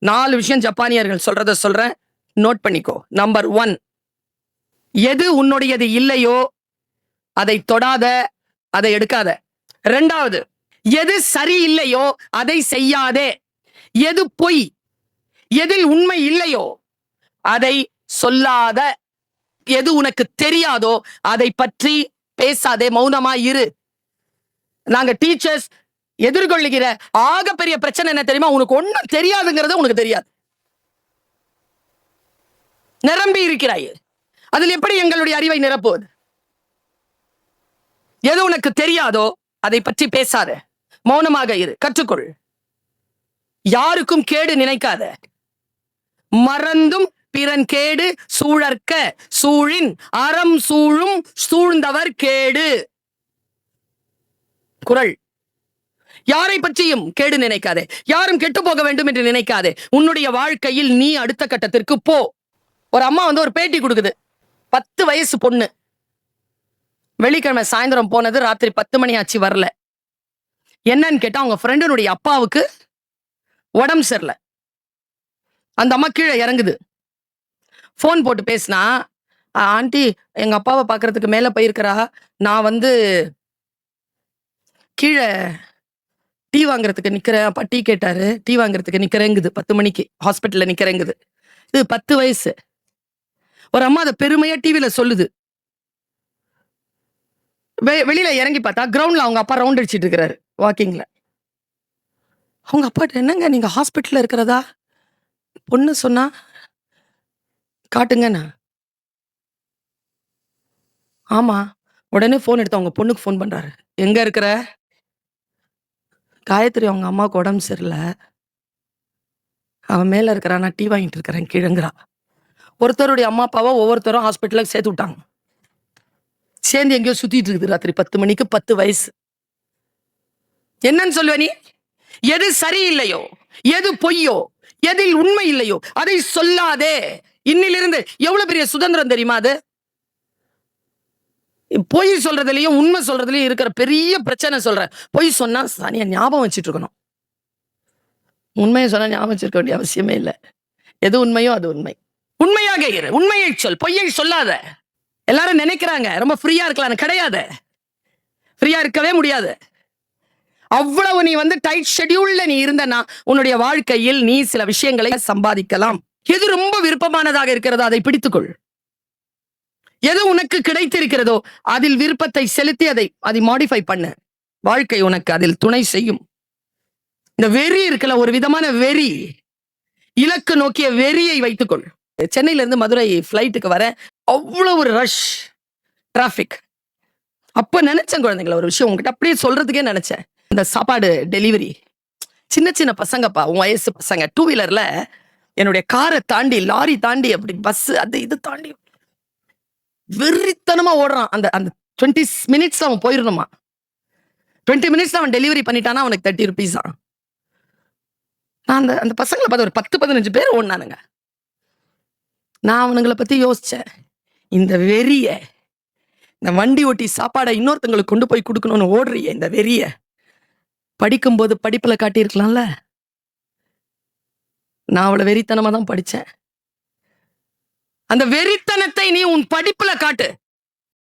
4 விஷயம் ஜப்பானியர்கள் சொல்றத சொல்றேன், நோட் பண்ணிக்கோ. நம்பர் 1, எது உன்னுடையது இல்லையோ அதை தொடாத, அதை எடுக்காத. 2வது, எது சரி இல்லையோ அதை செய்யாதே. எது பொய், எதில் உண்மை இல்லையோ அதை சொல்லாத. எது உனக்கு தெரியாதோ அதை பற்றி பேசாதே, மௌனமா இரு. நாங்க டீச்சர்ஸ் எதிர்கொள்ளுகிற ஆகப்பெரிய பிரச்சனை என்ன தெரியுமா? உனக்கு ஒண்ணும் தெரியாதுங்கிறது உனக்கு தெரியாது. நிரம்பி இருக்கிறாய், அதில் எப்படி எங்களுடைய அறிவை நிரப்புவது? எது உனக்கு தெரியாதோ அதை பற்றி பேசாத, மௌனமாக இரு, கற்றுக்கொள். யாருக்கும் கேடு நினைக்காத. மறந்தும் பிறன் கேடு சூழற்க சூழின் அறம் சூழும் சூழ்ந்தவர் கேடு. குறள். யாரை பற்றியும் கேடு நினைக்காதே, யாரும் கெட்டு போக வேண்டும் என்று நினைக்காதே. உன்னுடைய வாழ்க்கையில் நீ அடுத்த கட்டத்திற்கு போ. ஒரு அம்மா ஒரு பேட்டி கொடுக்குது. 10 வயசு பொண்ணு. வெள்ளிக்கிழமை சாயந்தரம் போனது, ராத்திரி 10 மணி ஆச்சு, வரல. என்னன்னு கேட்டா, அவங்க ஃப்ரெண்டினுடைய அப்பாவுக்கு உடம்பு சரியில்லை. அந்த அம்மா கீழே இறங்குது. போன் போட்டு பேசினா, ஆண்டி எங்க அப்பாவை பாக்குறதுக்கு மேல போயிருக்கிறா, நான் கீழே டீ வாங்குறதுக்கு நிக்கிறேன். அப்பா டீ கேட்டாரு, டீ வாங்குறதுக்கு நிக்கிறேங்குது. 10 மணிக்கு ஹாஸ்பிட்டல்ல நிக்கிறேங்குது. இது 10 வயசு. ஒரு அம்மா அதை பெருமையா டிவில சொல்லுது. வெளியில இறங்கி பார்த்தா கிரவுண்ட்ல அவங்க அப்பா ரவுண்ட் அடிச்சிட்டு இருக்கிறாரு, வாக்கிங்ல. அவங்க அப்பாட்ட, என்னங்க நீங்க ஹாஸ்பிட்டல்ல இருக்கிறதா பொண்ணு சொன்னா, காட்டுங்கண்ணா. ஆமா. உடனே போன் எடுத்து அவங்க பொண்ணுக்கு போன் பண்றாரு. எங்க இருக்கிற? காயத்ரி அவங்க அம்மாவுக்கு உடம்பு சரியில்லை, அவன் மேல இருக்கிறா, நான் டீ வாங்கிட்டு இருக்கிறேன் கீழங்கிறா. ஒருத்தருடைய அம்மா அப்பாவை ஒவ்வொருத்தரும் ஹாஸ்பிட்டலுக்கு சேர்த்து விட்டாங்க. சேர்ந்து எங்கேயோ சுத்திட்டு இருக்குது ராத்திரி 10 மணிக்கு. 10 வயசு. என்னன்னு சொல்லுவ நீ? எது சரியில்லையோ, எது பொய்யோ, எதில் உண்மை இல்லையோ அதை சொல்லாதே. இன்னிலிருந்து எவ்வளவு பெரிய சுதந்திரம் தெரியுமா அது? பொய் சொல்றதுலயும் உண்மை சொல்றதுலயும் இருக்கிற பெரிய பிரச்சனை சொல்றேன். பொய் சொன்னா சனியா ஞாபகம் வச்சுட்டு இருக்கணும், உண்மையை சொன்னா ஞாபகம் வச்சிருக்க வேண்டிய அவசியமே இல்லை. எது உண்மையோ அது உண்மை. உண்மையாக இரு, உண்மையை சொல், பொய்யை சொல்லாத. எல்லாரும் நினைக்கிறாங்க ரொம்ப ஃப்ரீயா இருக்கலாம், கிடையாது. ஃப்ரீயா இருக்கவே முடியாது. அவ்வளவு நீ டைட் ஷெட்யூல்ல நீ இருந்தனா உன்னுடைய வாழ்க்கையில் நீ சில விஷயங்களை சம்பாதிக்கலாம். எது ரொம்ப விருப்பமானதாக இருக்கிறதோ அதை பிடித்துக்கொள். எது உனக்கு கிடைத்திருக்கிறதோ அதில் விருப்பத்தை செலுத்தி அதை மாடிஃபை பண்ண. வாழ்க்கை உனக்கு அதில் துணை செய்யும். இந்த வெறி இருக்கல, ஒரு விதமான வெறி, இலக்கு நோக்கிய வெறியை வைத்துக்கொள். சென்னையில இருந்து மதுரை பிளைட்டுக்கு வர அவ்வளவு ஒரு ரஷ், டிராபிக். அப்ப நினைச்சேன் குழந்தைங்கள ஒரு விஷயம் உங்ககிட்ட அப்படியே சொல்றதுக்கே நினைச்சேன். இந்த சாப்பாடு டெலிவரி, சின்ன சின்ன பசங்கப்பா, உன் வயசு பசங்க, 2 வீலர்ல என்னுடைய காரை தாண்டி, லாரி தாண்டி, அப்படி பஸ் அது இது தாண்டி வெறித்தனமா ஓடுறான். அந்த 20 மினிட்ஸ் அவன் போயிடணுமா. 20 மினிட்ஸ் அவன் டெலிவரி பண்ணிட்டானா அவனுக்கு 30 rupees. நான் அந்த பசங்களை பார்த்து ஒரு 10-15 பேர் ஓடினானுங்க. நான் அவனுங்களை பத்தி யோசிச்சேன். இந்த வெறிய, இந்த வண்டி ஓட்டி சாப்பாடை இன்னொருத்தங்களுக்கு கொண்டு போய் கொடுக்கணும்னு ஓடுறிய இந்த வெறிய படிக்கும்போது படிப்புல காட்டியிருக்கலாம்ல. நான் அவளை வெறித்தனமா தான் படிச்சேன். அந்த வெறித்தனத்தை நீ உன் படிப்புல காட்டு.